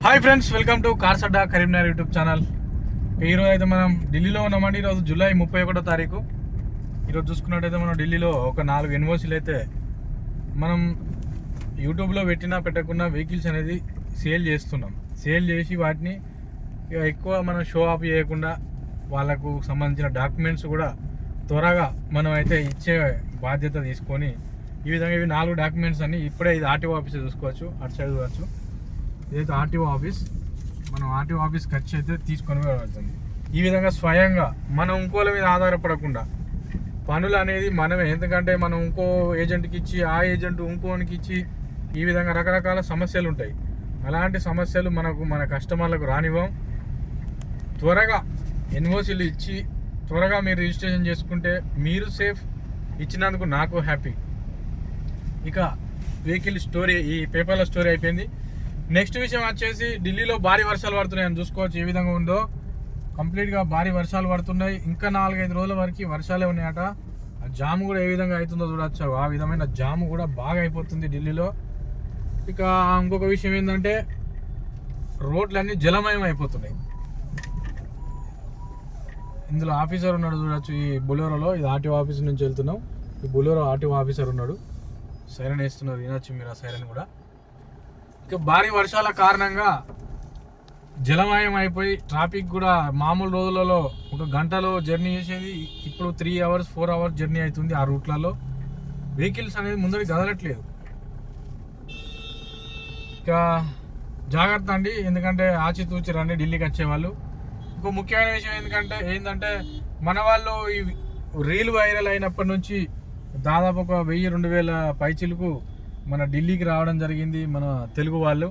Hi friends, welcome to cars Adda Karimnagar YouTube channel. ఈరోజు అయితే మనం ఢిల్లీలో ఉన్నామండి. ఈరోజు జూలై 31వ తారీఖు. ఈరోజు చూసుకున్నట్టయితే మనం ఢిల్లీలో ఒక 4 ఎన్ఓసీలు అయితే మనం యూట్యూబ్లో పెట్టకుండా వెహికల్స్ అనేది సేల్ చేస్తున్నాం. సేల్ చేసి వాటిని ఎక్కువ మనం షో ఆఫ్ చేయకుండా వాళ్ళకు సంబంధించిన డాక్యుమెంట్స్ కూడా త్వరగా మనం అయితే ఇచ్చే బాధ్యత తీసుకొని ఈ విధంగా ఇవి 4 డాక్యుమెంట్స్ అన్ని ఇప్పుడే ఇది ఆర్టీఓ ఆఫీస్ చూసుకోవచ్చు, అటు సైడ్ చూడవచ్చు. ఇదైతే ఆర్టీఓ ఆఫీస్. మనం ఆర్టీఓ ఆఫీస్ ఖర్చు అయితే తీసుకొని వెళ్తుంది. ఈ విధంగా స్వయంగా మనం ఇంకోల మీద ఆధారపడకుండా పనులు అనేది మనమే, ఎందుకంటే మనం ఇంకో ఏజెంట్కి ఇచ్చి ఆ ఏజెంట్ ఇంకోనికి ఇచ్చి ఈ విధంగా రకరకాల సమస్యలు ఉంటాయి. అలాంటి సమస్యలు మన కస్టమర్లకు రానివ్వం. త్వరగా ఎన్ఓసీలు ఇచ్చి త్వరగా మీరు రిజిస్ట్రేషన్ చేసుకుంటే మీరు సేఫ్. ఇచ్చినందుకు నాకు హ్యాపీ. ఇక వెహికల్ స్టోరీ, ఈ పేపర్ల స్టోరీ అయిపోయింది. నెక్స్ట్ విషయం వచ్చేసి ఢిల్లీలో భారీ వర్షాలు పడుతున్నాయని చూసుకోవచ్చు. ఏ విధంగా ఉందో కంప్లీట్గా భారీ వర్షాలు పడుతున్నాయి. ఇంకా 4-5 రోజుల వరకు వర్షాలే ఉన్నాయట. ఆ జాము కూడా ఏ విధంగా అవుతుందో చూడవచ్చు. ఆ విధమైన జాము కూడా బాగా అయిపోతుంది ఢిల్లీలో. ఇక ఇంకొక విషయం ఏంటంటే రోడ్లన్నీ జలమయం అయిపోతున్నాయి. ఇందులో ఆఫీసర్ ఉన్నాడు చూడవచ్చు. ఈ బొలెరోలో, ఇది ఆర్టీఓ ఆఫీస్ నుంచి వెళ్తున్నాం. ఈ బొలెరో ఆర్టీఓ ఆఫీసర్ ఉన్నాడు. సైరన్ వేస్తున్నారు, వినొచ్చు మీరు ఆ సైరన్ కూడా. ఇక భారీ వర్షాల కారణంగా జలమయం అయిపోయి ట్రాఫిక్ కూడా మామూలు రోజులలో ఒక గంటలో జర్నీ చేసేది ఇప్పుడు 3 hours 4 hours జర్నీ అవుతుంది. ఆ రూట్లలో వెహికల్స్ అనేది ముందరికి కదలట్లేదు. ఇక జాగ్రత్త అండి, ఎందుకంటే ఆచితూచి రండి ఢిల్లీకి వచ్చేవాళ్ళు. ఇంకో ముఖ్యమైన విషయం ఏంటంటే మన వాళ్ళు ఈ రీల్ వైరల్ అయినప్పటి నుంచి దాదాపు ఒక 1000-2000 పైచిలకు మన ఢిల్లీకి రావడం జరిగింది. మన తెలుగు వాళ్ళు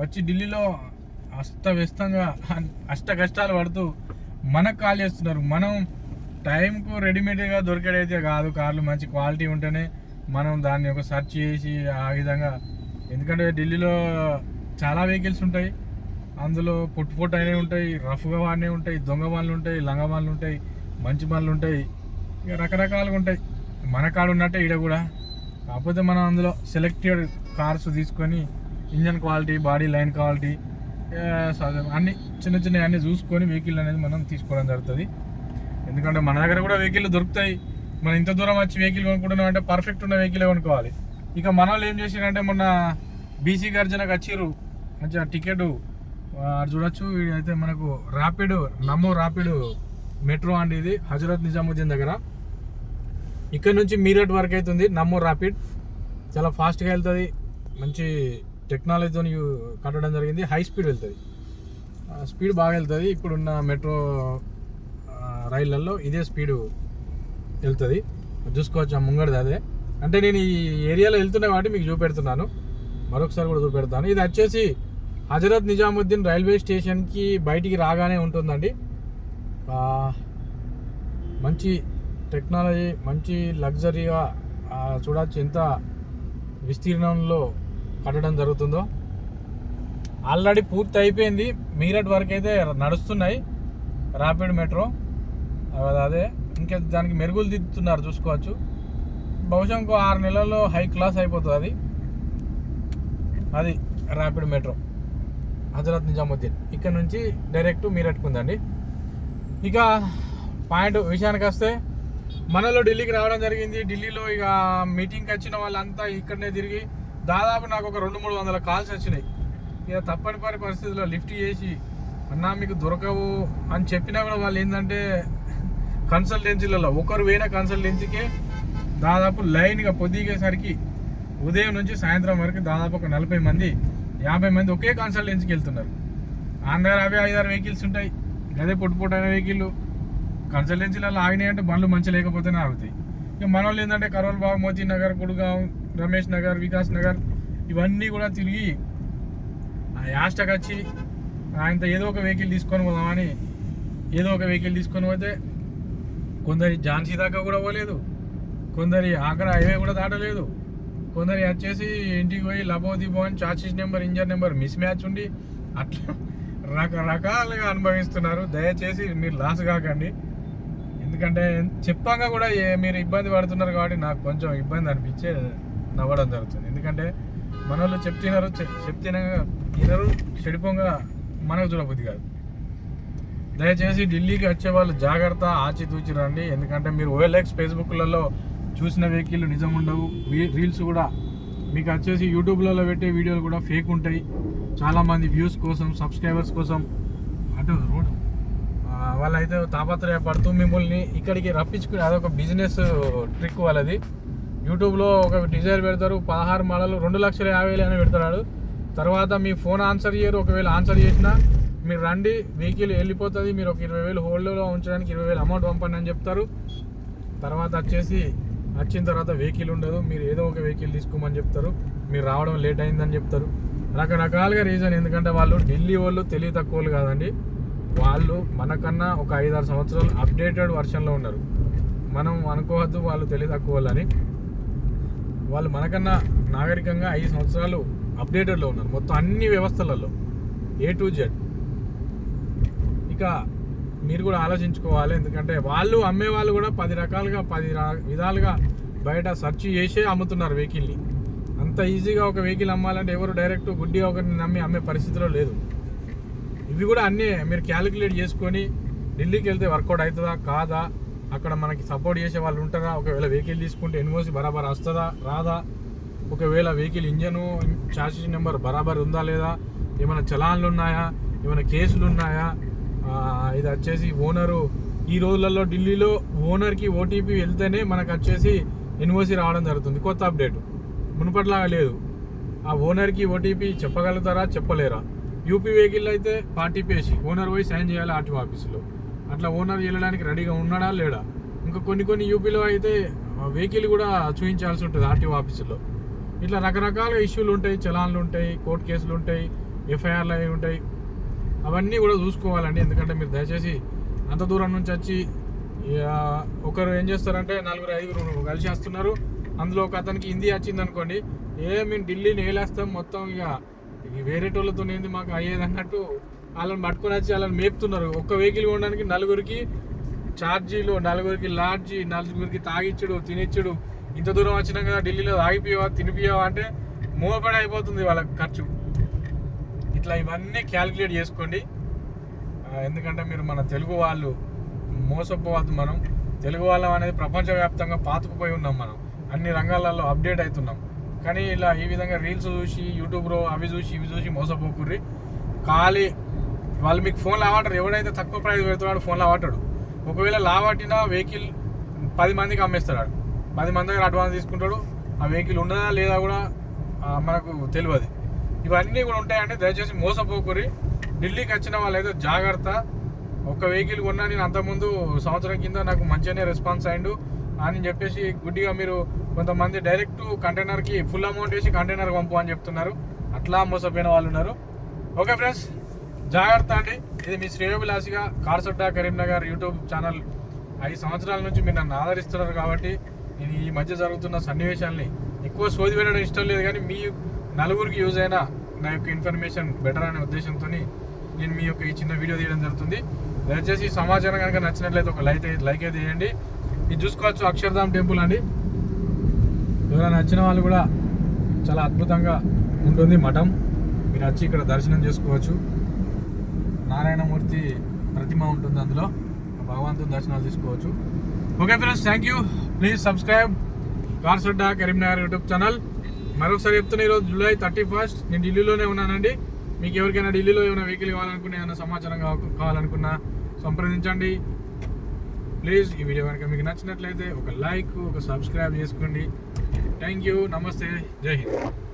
వచ్చి ఢిల్లీలో అస్తవ్యస్తంగా అష్ట కష్టాలు పడుతూ మనకు కాల్ చేస్తున్నారు. మనం టైంకు రెడీమేడ్గా దొరికేదైతే కాదు. కార్లు మంచి క్వాలిటీ ఉంటేనే మనం దాన్ని ఒక సెర్చ్ చేసి ఆ విధంగా, ఎందుకంటే ఢిల్లీలో చాలా వెహికల్స్ ఉంటాయి. అందులో పొట్టు అయినవి ఉంటాయి, రఫ్గా వాడినవి ఉంటాయి, దొంగ వాళ్ళు ఉంటాయి, లంగ వాళ్ళు ఉంటాయి, మంచి వాళ్ళు ఉంటాయి, ఇక రకరకాలుగా ఉంటాయి. మన కాడు ఉన్నట్టే ఈడ కూడా. కాకపోతే మనం అందులో సెలెక్టెడ్ కార్స్ తీసుకొని engine quality, body line quality అన్ని చిన్న అన్నీ చూసుకొని వెహికల్ అనేది మనం తీసుకోవడం జరుగుతుంది. ఎందుకంటే మన దగ్గర కూడా వెహికల్ దొరుకుతాయి. మనం ఇంత దూరం వచ్చి వెహికల్ కొనుక్కుంటున్నాం అంటే పర్ఫెక్ట్ ఉన్న వెహికల్ కొనుక్కోవాలి. ఇక మన వాళ్ళు ఏం చేసారంటే మొన్న బీసీ గర్జనకు వచ్చిర్రు, మంచిగా టికెట్ చూడొచ్చు. అయితే మనకు నమో ర్యాపిడ్ మెట్రో అండి. ఇది హజరత్ నిజాముద్దీన్ దగ్గర, ఇక్కడ నుంచి మీరట్ వరకు అవుతుంది. నమో ర్యాపిడ్ చాలా ఫాస్ట్గా వెళ్తుంది, మంచి టెక్నాలజీతో కట్టడం జరిగింది. హై స్పీడ్ వెళ్తుంది, స్పీడ్ బాగా వెళ్తుంది. ఇప్పుడున్న మెట్రో రైళ్లలో ఇదే స్పీడు వెళ్తుంది. చూసుకోవచ్చు ఆ ముంగడిది అదే. అంటే నేను ఈ ఏరియాలో వెళ్తున్నా కాబట్టి మీకు చూపెడుతున్నాను, మరొకసారి కూడా చూపెడతాను. ఇది వచ్చేసి హజరత్ నిజాముద్దీన్ రైల్వే స్టేషన్కి బయటికి రాగానే ఉంటుందండి. మంచి టెక్నాలజీ, మంచి లగ్జరీగా చూడవచ్చు ఎంత విస్తీర్ణంలో కట్టడం జరుగుతుందో. ఆల్రెడీ పూర్తి అయిపోయింది. మీరట్ వరకు అయితే నడుస్తున్నాయి ర్యాపిడ్ మెట్రో. అదే ఇంకా దానికి మెరుగులు దిద్దుతున్నారు, చూసుకోవచ్చు. బహుశా ఇంకో 6 నెలల్లో హై క్లాస్ అయిపోతుంది అది ర్యాపిడ్ మెట్రో హజరత్ నిజాముద్దీన్. ఇక్కడ నుంచి డైరెక్ట్ మీరట్కు ఉందండి. ఇక విషయానికి వస్తే మనలో ఢిల్లీకి రావడం జరిగింది. ఢిల్లీలో ఇక మీటింగ్కి వచ్చిన వాళ్ళంతా ఇక్కడనే తిరిగి దాదాపు నాకు ఒక 200-300 కాల్స్ వచ్చినాయి. ఇక తప్పనిపరి పరిస్థితుల్లో లిఫ్ట్ చేసి అన్నా మీకు దొరకవు అని చెప్పినా కూడా వాళ్ళు ఏంటంటే కన్సల్టెన్సీలలో ఒకరు పోయిన కన్సల్టెన్సీకే దాదాపు లైన్గా పొద్దుగేసరికి ఉదయం నుంచి సాయంత్రం వరకు దాదాపు ఒక 40 మంది 50 మంది ఒకే కన్సల్టెన్సీకి వెళ్తున్నారు. అందరూ 5-6 వెహికల్స్ ఉంటాయి, అదే పొట్టు అయిన వెహికల్. కన్సల్టెన్సీలలో ఆగినాయి అంటే బండ్లు మంచి లేకపోతేనే ఆగుతాయి. ఇక మన వాళ్ళు ఏంటంటే కరోల్బాగ్, మోతీ నగర్, గుడ్గాం, రమేష్ నగర్, వికాస్ నగర్ ఇవన్నీ కూడా తిరిగి యాస్టకి వచ్చి ఆయనతో ఏదో ఒక వెహికల్ తీసుకొని పోదామని పోతే కొందరి ఝాన్సీ దాకా కూడా పోలేదు, కొందరి ఆగ్రా హైవే కూడా దాటలేదు, కొందరి వచ్చేసి ఇంటికి పోయి లబోదిబో అని charges number, engine number miss match ఉండి అట్లా రకరకాలుగా అనుభవిస్తున్నారు. దయచేసి మీరు లాస్ కాకండి. ఎందుకంటే చెప్పాక కూడా మీరు ఇబ్బంది పడుతున్నారు కాబట్టి నాకు కొంచెం ఇబ్బంది అనిపించే నవ్వడం జరుగుతుంది. ఎందుకంటే మన వాళ్ళు చెప్తున్నారు ఇతరు చెడిపోగా మనకు చూడబుద్ధి కాదు. దయచేసి ఢిల్లీకి వచ్చే వాళ్ళు జాగ్రత్త, ఆచితూచి రండి. ఎందుకంటే మీరు OLX ఫేస్బుక్లలో చూసిన వెహికల్ నిజం ఉండవు. రీల్స్ కూడా మీకు వచ్చేసి యూట్యూబ్లలో పెట్టే వీడియోలు కూడా ఫేక్ ఉంటాయి. చాలామంది వ్యూస్ కోసం, సబ్స్క్రైబర్స్ కోసం అటు రోడ్డు వాళ్ళైతే తాపత్రయపడుతూ మిమ్మల్ని ఇక్కడికి రప్పించుకుని అదొక బిజినెస్ ట్రిక్ వాళ్ళది. యూట్యూబ్లో ఒక డిజైర్ పెడతారు, 16 మోడల్ 2,50,000 అని పెడతాడు. తర్వాత మీ ఫోన్ ఆన్సర్ చేయరు. ఒకవేళ ఆన్సర్ చేసినా మీరు రండి, వెహికల్ వెళ్ళిపోతుంది, మీరు ఒక 20,000 హోల్డ్లో ఉంచడానికి 20,000 అమౌంట్ పంపండి అని చెప్తారు. తర్వాత వచ్చిన తర్వాత వెహికల్ ఉండదు. మీరు ఏదో ఒక వెహికల్ తీసుకోమని చెప్తారు. మీరు రావడం లేట్ అయిందని చెప్తారు. రకరకాలుగా రీజన్. ఎందుకంటే వాళ్ళు ఢిల్లీ వాళ్ళు తెలివి తక్కువలు కాదండి. వాళ్ళు మనకన్నా ఒక 5-6 సంవత్సరాలు అప్డేటెడ్ వర్షన్లో ఉన్నారు. మనం అనుకోవద్దు వాళ్ళు తెలివి తక్కువ వాళ్ళని. వాళ్ళు మనకన్నా నాగరికంగా 5 సంవత్సరాలు అప్డేటెడ్లో ఉన్నారు మొత్తం అన్ని వ్యవస్థలలో A to Z. ఇక మీరు కూడా ఆలోచించుకోవాలి. ఎందుకంటే వాళ్ళు అమ్మేవాళ్ళు కూడా 10 రకాలుగా 10 విధాలుగా బయట సెర్చ్ చేసే అమ్ముతున్నారు వెహికల్ని. అంత ఈజీగా ఒక వెహికల్ అమ్మాలంటే ఎవరు డైరెక్ట్ గుడ్డిగా ఒకరిని నమ్మి అమ్మే పరిస్థితిలో లేదు. ఇవి కూడా అన్నీ మీరు క్యాలిక్యులేట్ చేసుకొని ఢిల్లీకి వెళ్తే వర్కౌట్ అవుతుందా కాదా, అక్కడ మనకి సపోర్ట్ చేసే వాళ్ళు ఉంటారా, ఒకవేళ వెహికల్ తీసుకుంటే NOC బరాబర్ వస్తుందా రాదా, ఒకవేళ వెహికల్ ఇంజను చాసిస్ నెంబర్ బరాబర్ ఉందా లేదా, ఏమైనా చలాన్లు ఉన్నాయా, ఏమైనా కేసులు ఉన్నాయా, ఇది వచ్చేసి ఓనరు ఈ రోజులలో ఢిల్లీలో ఓనర్కి OTP వెళ్తేనే మనకు వచ్చేసి NOC రావడం జరుగుతుంది. కొత్త అప్డేట్ మునుపట్లాగా లేదు. ఆ ఓనర్కి OTP చెప్పగలుగుతారా చెప్పలేరా. యూపీ వెహికల్ అయితే పార్టీ పేసి ఓనర్ పోయి సైన్ చేయాలి RTO ఆఫీసులో. అట్లా ఓనర్ వెళ్ళడానికి రెడీగా ఉన్నాడా లేడా. ఇంకా కొన్ని యూపీలో అయితే వెహికల్ కూడా చూపించాల్సి ఉంటుంది RTO ఆఫీసులో. ఇట్లా రకరకాల ఇష్యూలు ఉంటాయి, చలాన్లు ఉంటాయి, కోర్టు కేసులు ఉంటాయి, FIRలు అవి ఉంటాయి. అవన్నీ కూడా చూసుకోవాలండి. ఎందుకంటే మీరు దయచేసి అంత దూరం నుంచి వచ్చి ఒకరు ఏం చేస్తారంటే 4-5 కలిసి వస్తున్నారు. అందులో ఒక అతనికి హిందీ వచ్చింది అనుకోండి, మేము ఢిల్లీని వేలేస్తాం మొత్తం, ఇక వేరేటోళ్ళతో ఏంది మాకు అయ్యేది అన్నట్టు వాళ్ళని పట్టుకొని వచ్చి వాళ్ళని మేపుతున్నారు. ఒక్క వెహికల్ కొనడానికి 4కి ఛార్జీలు, 4కి లాడ్జీ, 4కి తాగిచ్చుడు, తినిచ్చుడు. ఇంత దూరం వచ్చినాక కదా ఢిల్లీలో తాగిపోయావా తినిపియావా అంటే మోపడి అయిపోతుంది వాళ్ళ ఖర్చు. ఇట్లా ఇవన్నీ క్యాలిక్యులేట్ చేసుకోండి. ఎందుకంటే మీరు మన తెలుగు వాళ్ళు మోసపోవద్దు. మనం తెలుగు వాళ్ళం అనేది ప్రపంచవ్యాప్తంగా పాతుకుపోయి ఉన్నాం. మనం అన్ని రంగాలలో అప్డేట్ అవుతున్నాం. కానీ ఇలా ఈ విధంగా రీల్స్ చూసి యూట్యూబ్లో అవి చూసి మోసపోకుర్రి. ఖాళీ వాళ్ళు మీకు ఫోన్ లావాటారు. ఎవడైతే తక్కువ ప్రైస్ పెడుతున్నాడు ఫోన్ లావాటాడు. ఒకవేళ లావాటినా వెహికల్ 10 మందికి అమ్మేస్తాడు. 10 మంది దగ్గర అడ్వాన్స్ తీసుకుంటాడు. ఆ వెహికల్ ఉన్నదా లేదా కూడా మనకు తెలియదు. ఇవన్నీ కూడా ఉంటాయంటే దయచేసి మోసపోకుర్రి. ఢిల్లీకి వచ్చిన వాళ్ళైతే జాగ్రత్త. ఒక వెహికల్ కొన్నా నేను అంతకుముందు సంవత్సరం కింద నాకు మంచిగానే రెస్పాన్స్ అయ్యిండు అని చెప్పేసి గుడ్డిగా మీరు కొంతమంది డైరెక్ట్ కంటైనర్కి ఫుల్ అమౌంట్ వేసి కంటైనర్ పంపు అని చెప్తున్నారు. అట్లా మోసపోయిన వాళ్ళు ఉన్నారు. ఓకే ఫ్రెండ్స్, జాగ్రత్త అండి. ఇది మీ శ్రేయోభిలాషిగా కార్స్ అడ్డా కరీంనగర్ యూట్యూబ్ ఛానల్ 5 సంవత్సరాల నుంచి మీరు నన్ను ఆదరిస్తున్నారు కాబట్టి నేను ఈ మధ్య జరుగుతున్న సన్నివేశాలని ఎక్కువ సోది పెట్టడం ఇష్టం లేదు. కానీ మీ నలుగురికి యూజ్ అయినా నా యొక్క ఇన్ఫర్మేషన్ బెటర్ అనే ఉద్దేశంతో నేను మీ యొక్క ఈ చిన్న వీడియో తీయడం జరుగుతుంది. దయచేసి ఈ సమాచారం కనుక నచ్చినట్లయితే ఒక లైక్ అయితే చేయండి. ఇది చూసుకోవచ్చు అక్షర్ధామ్ టెంపుల్ అండి. ఎవరైనా నచ్చిన వాళ్ళు కూడా చాలా అద్భుతంగా ఉంటుంది మఠం. మీరు వచ్చి ఇక్కడ దర్శనం చేసుకోవచ్చు. నారాయణమూర్తి ప్రతిమ ఉంటుంది, అందులో భగవంతుని దర్శనాలు తీసుకోవచ్చు. Okay friends, thank you. Please subscribe cars Adda Karimnagar YouTube channel. మరొకసారి చెప్తున్నా, ఈరోజు జూలై 31 నేను ఢిల్లీలోనే ఉన్నానండి. మీకు ఎవరికైనా ఢిల్లీలో ఏమైనా వెహికల్ కావాలనుకున్నా, ఏమైనా సమాచారం కావాలనుకున్నా సంప్రదించండి. ప్లీజ్ ఈ వీడియో కనుక మీకు నచ్చినట్లయితే ఒక లైక్, ఒక సబ్స్క్రైబ్ చేసుకోండి. Thank you. నమస్తే. జై హింద్.